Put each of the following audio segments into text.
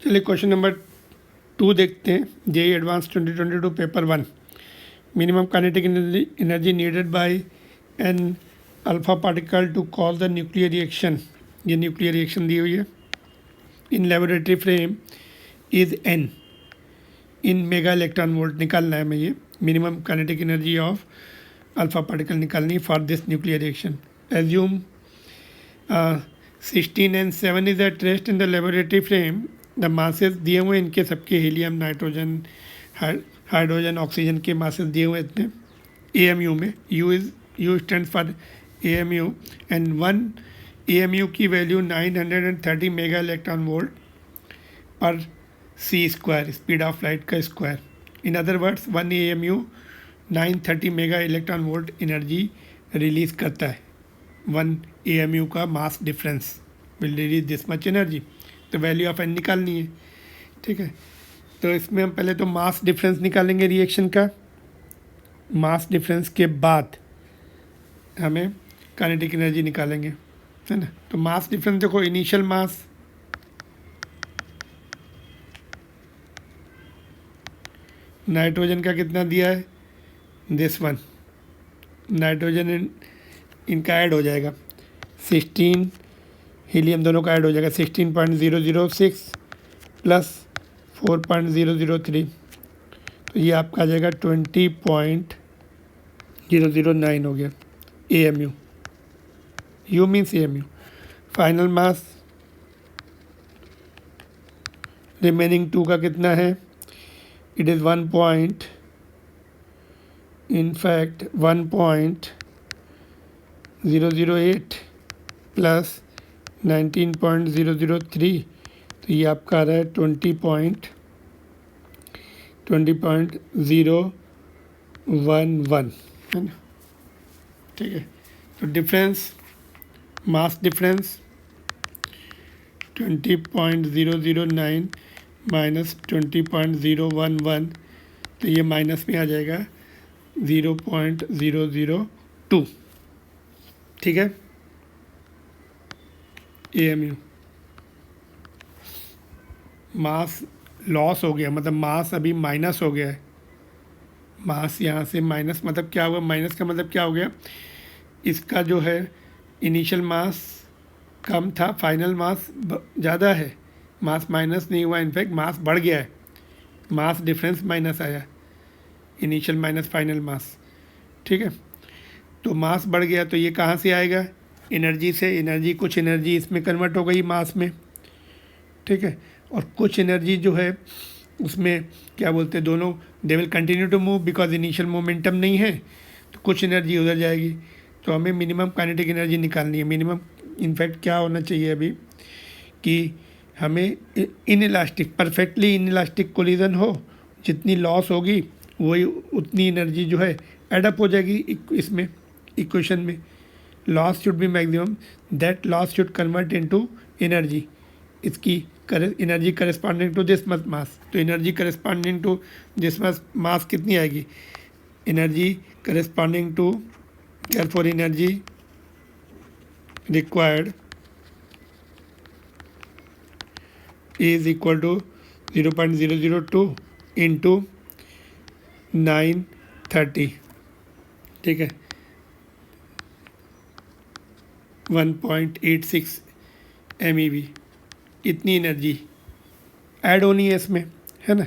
चलिए question number 2 देखते हैं। JEE advanced 2022 paper 1। Minimum kinetic energy needed by an alpha particle to cause the nuclear reaction. ये nuclear reaction दी हुई है। In laboratory frame is n in mega electron volt निकालना है। मैं ये minimum kinetic energy of alpha particle निकालनी for this nuclear reaction. Assume 16 and 7 is at rest in the laboratory frame. The masses दिए हुए इनके सबके हीलियम, नाइट्रोजन, हाइड्रोजन, ऑक्सीजन के मासेस दिए हुए इतने AMU में। U stand for AMU and 1 AMU की वैल्यू 930 मेगा इलेक्ट्रॉन वोल्ट पर c square, speed of light का square. In other words 1 AMU 930 mega electron volt energy release करता है। 1 AMU का mass difference will release this much energy. तो value of n निकालनी है, ठीक है। तो इसमें हम पहले तो मास डिफरेंस निकालेंगे रिएक्शन का। मास डिफरेंस के बाद हमें काइनेटिक एनर्जी निकालेंगे, है ना। तो मास डिफरेंस देखो, इनिशियल मास नाइट्रोजन का कितना दिया है, दिस वन। नाइट्रोजन इनका ऐड हो जाएगा 16, हीलियम दोनों का ऐड हो जाएगा 16.006 प्लस 4.003। तो ये आपका आ जाएगा 20.009 हो गया AMU। U means AMU। Final mass remaining 2 का कितना है, इट इज़ 1.008 प्लस 19.003। तो ये आपका आ रहा है 20.011, है ना, ठीक है। तो डिफरेंस, मास डिफरेंस 20.009 माइनस 20.011, तो ये माइनस में आ जाएगा 0.002, ठीक है। AMU मास लॉस हो गया, मतलब मास अभी माइनस हो गया है। मास यहाँ से माइनस, मतलब क्या हुआ, माइनस का मतलब क्या हो गया, इसका जो है इनिशियल मास कम था, फाइनल मास ज़्यादा है। मास माइनस नहीं हुआ, इनफैक्ट मास बढ़ गया है। मास डिफरेंस माइनस आया, इनिशियल माइनस फाइनल मास, ठीक है। तो मास बढ़ गया, तो ये कहाँ से आएगा, एनर्जी से। एनर्जी, कुछ एनर्जी इसमें कन्वर्ट हो गई मास में, ठीक है। और कुछ एनर्जी जो है उसमें क्या बोलते हैं, दोनों they will continue to move because initial momentum नहीं है, तो कुछ एनर्जी उधर जाएगी। तो हमें मिनिमम काइनेटिक एनर्जी निकालनी है। मिनिमम इनफैक्ट क्या होना चाहिए अभी कि हमें in elastic, perfectly in elastic collision हो, जितनी लॉस होगी वही उतनी एनर्जी जो है एडअप हो जाएगी इसमें, इक्वेशन में। Loss should be maximum, that loss should convert into energy. इसकी energy corresponding to this much mass. तो energy corresponding to this much mass कितनी आएगी, energy corresponding to, therefore energy required is equal to 0.002 into 930, ठीक है, 1.86 MeV। इतनी energy add होनी है इसमें, है ना।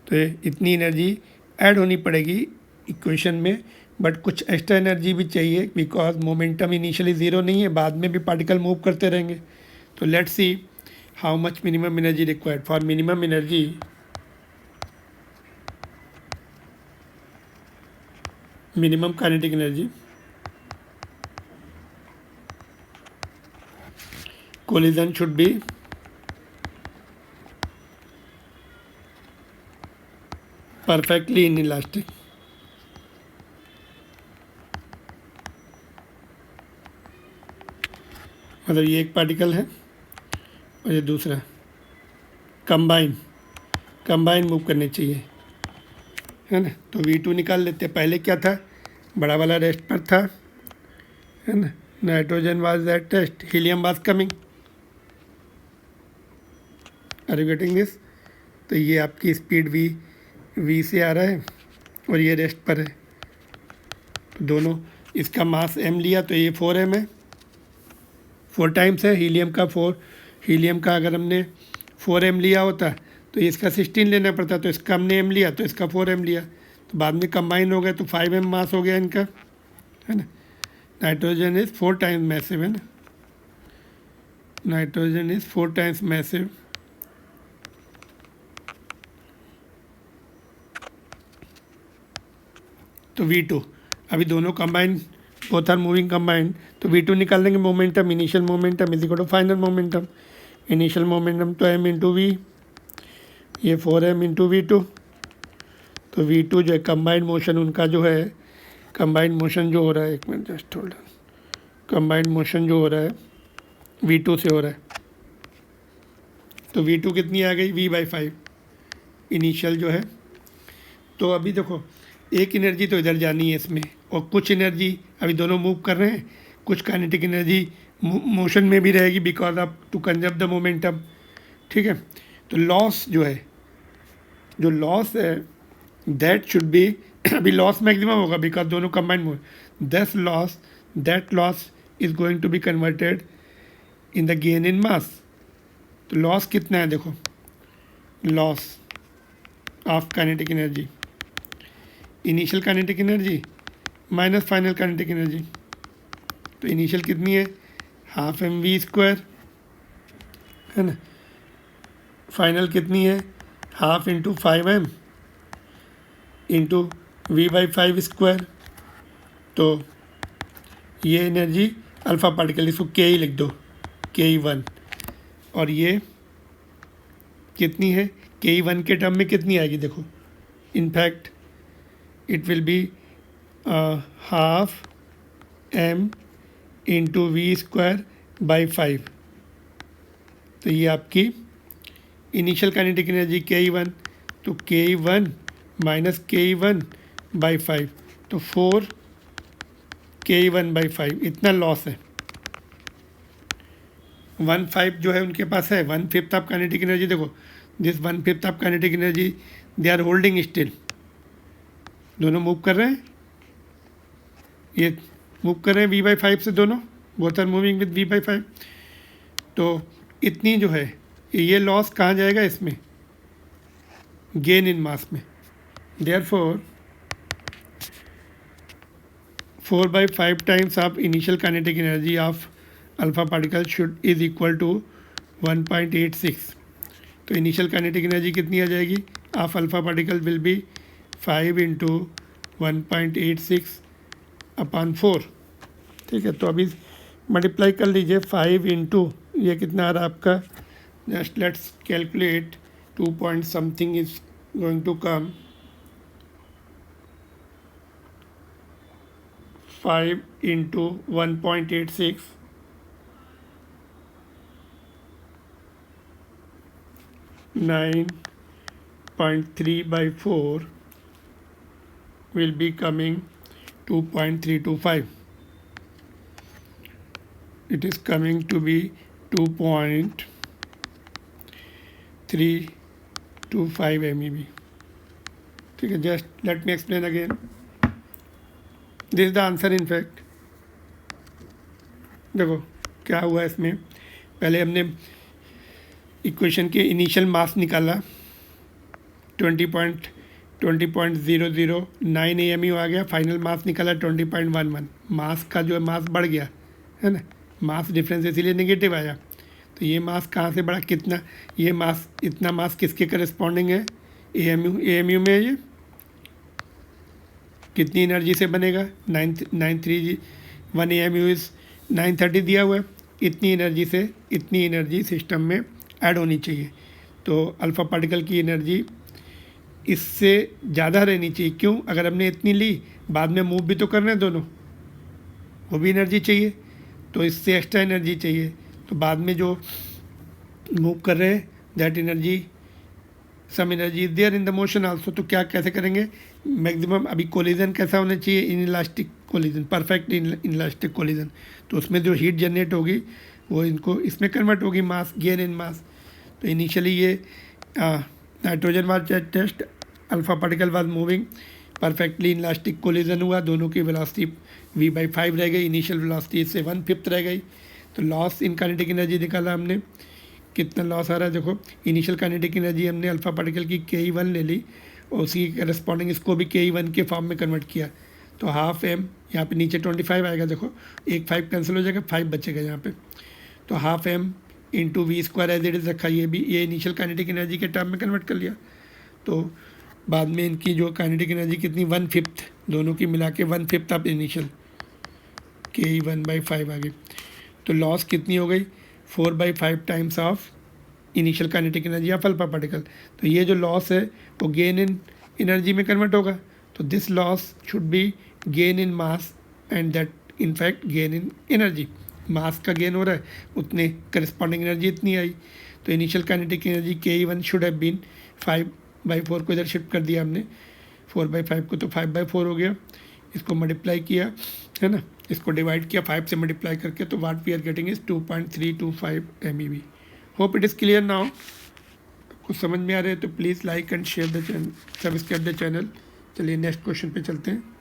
तो इतनी एनर्जी ऐड होनी पड़ेगी इक्वेशन में, बट कुछ एक्स्ट्रा एनर्जी भी चाहिए बिकॉज मोमेंटम इनिशियली ज़ीरो नहीं है, बाद में भी पार्टिकल मूव करते रहेंगे। तो let's see how much minimum energy required. For minimum energy, minimum kinetic energy, collision should be perfectly inelastic। मतलब ये एक पार्टिकल है और ये दूसरा, कंबाइन मूव करने चाहिए, है ना। तो V2 निकाल लेते हैं। पहले क्या था, बड़ा वाला रेस्ट पर था, है ना। Nitrogen was at rest, helium was coming, are you getting this? तो ये आपकी स्पीड वी से आ रहा है और ये रेस्ट पर है, तो दोनों, इसका मास m लिया तो ये 4m है, 4 टाइम्स है हीलियम का अगर हमने 4m लिया होता तो इसका 16 लेना पड़ता, तो इसका हमने m लिया तो इसका 4m लिया, तो बाद में कंबाइन हो गया तो 5m मास हो गया इनका, है ना। नाइट्रोजन इज़ 4 टाइम्स मैसिव, है ना, नाइट्रोजन इज़ 4 टाइम्स मैसिव। तो V2 अभी दोनों combine, both are moving combined, तो V2 निकाल देंगे। Momentum, initial momentum is equal to final momentum. Initial momentum तो m इंटू वी, ये 4m इंटू V2। तो V2 जो है कंबाइंड मोशन उनका जो है, कंबाइंड मोशन जो हो रहा है, एक minute just hold on, combined motion जो हो रहा है V2 से हो रहा है, तो V2 कितनी आ गई, V/5 इनिशियल जो है। तो अभी देखो एक एनर्जी तो इधर जानी है इसमें, और कुछ एनर्जी अभी दोनों मूव कर रहे हैं, कुछ काइनेटिक एनर्जी मोशन में भी रहेगी because of to conserve the momentum, ठीक है। तो लॉस जो है, जो लॉस है दैट शुड बी अभी लॉस मैक्सिमम होगा बिकॉज दोनों combined move, that loss is going to be converted in the gain in mass. तो लॉस कितना है, देखो loss of kinetic energy, initial kinetic energy minus final kinetic energy. तो initial कितनी है, हाफ mv², है ना, फाइनल कितनी है, half into 5m into v/5²। तो ये एनर्जी अल्फ़ा पार्टिकल, इसको के लिख दो, ke1, और ये कितनी है, ke1 के टर्म में कितनी आएगी, देखो in fact it will be half m into v²/5। तो ये आपकी इनिशियल काइनेटिक एनर्जी ke1, तो ke1 माइनस ke1/5, तो 4 ke1/5 इतना लॉस है। 1/5 जो है उनके पास है, 1/5 ऑफ काइनेटिक एनर्जी। देखो this 1/5 of kinetic energy they are holding still, दोनों मूव कर रहे हैं, ये मूव कर रहे हैं v/5 से, दोनों both are moving with v/5। तो इतनी जो है ये लॉस कहाँ जाएगा, इसमें गेन इन मास में। Therefore 4/5 times of initial kinetic energy of alpha particle should is equal to 1.86। तो इनिशियल काइनेटिक एनर्जी कितनी आ जाएगी of alpha particle will be 5 into 1.86/4, ठीक है। तो अभी मल्टीप्लाई कर लीजिए, 5 इंटू ये कितना आ रहा है आपका, just let's calculate, 2 point something is going to come, 5 into 1.86 9.3/4 will be coming 2.325. It is coming to be 2.325 MeV. ठीक है, just let me explain again. This is the answer in fact. देखो क्या हुआ इसमें, पहले हमने इक्वेशन के initial mass निकाला 20.0009 AMU आ गया, फाइनल मास निकाला 20.11। मास का जो है मास बढ़ गया है ना, मास डिफरेंस इसीलिए नेगेटिव आया। तो ये मास कहाँ से बढ़ा, कितना, ये मास, इतना मास किसके करस्पॉन्डिंग है, AMU में ये कितनी एनर्जी से बनेगा, 931 AMU इज़ 930 दिया हुआ है, इतनी एनर्जी सिस्टम में ऐड होनी चाहिए। तो अल्फ़ा पार्टिकल की एनर्जी इससे ज़्यादा रहनी चाहिए। क्यों, अगर हमने इतनी ली, बाद में मूव भी तो करना है दोनों, वो भी एनर्जी चाहिए, तो इससे एक्स्ट्रा एनर्जी चाहिए। तो बाद में जो मूव कर रहे हैं that energy, some energy is there in the motion also. तो क्या कैसे करेंगे, मैक्सिमम अभी कोलिजन कैसा होना चाहिए, in elastic collision, perfect in elastic collision. तो उसमें जो हीट जनरेट होगी वो इनको इसमें कन्वर्ट होगी, मास, गेन इन मास। तो इनिशियली ये nitrogen was at test, alpha particle was moving perfectly, elastic collision हुआ, दोनों की वेलोसिटी v/5 रह गई, इनिशियल वेलोसिटी इससे 1/5 रह गई। तो लॉस इन काइनेटिक एनर्जी निकाला हमने, कितना लॉस आ रहा है देखो। इनिशियल काइनेटिक एनर्जी हमने अल्फा पार्टिकल की ke1 ले ली और उसी के करस्पॉन्डिंग इसको भी ke1 के फॉर्म में कन्वर्ट किया। तो हाफ एम, यहाँ पे नीचे 25 आएगा देखो, एक 5 कैंसिल हो जाएगा, 5 बचेगा यहाँ पे। तो half m into v² as it is रखा, ये भी ये इनिशियल काइनेटिक एनर्जी के टर्म में कन्वर्ट कर लिया। तो बाद में इनकी जो काइनेटिक एनर्जी कितनी 1/5, दोनों की मिला के 1/5 अब इनिशियल ke1/5 आ गई। तो लॉस कितनी हो गई 4/5 times of initial kinetic energy of alpha particle. तो ये जो लॉस है वो गेन इन एनर्जी में कन्वर्ट होगा। तो this loss should be gain in mass and that in fact gain in energy. Mass का गेन हो रहा है, उतने करस्पॉन्डिंग एनर्जी इतनी आई। तो initial kinetic energy ke1 should have been 5/4 को इधर शिफ्ट कर दिया हमने, 4/5 को, तो 5/4 हो गया। इसको मल्टीप्लाई किया है ना, इसको डिवाइड किया 5 से मल्टीप्लाई करके, तो what we are getting is 2.325 MeV। Hope it is clear now. कुछ समझ में आ रहे हैं तो please like and share the channel, subscribe the channel. चलिए नेक्स्ट क्वेश्चन पे चलते हैं।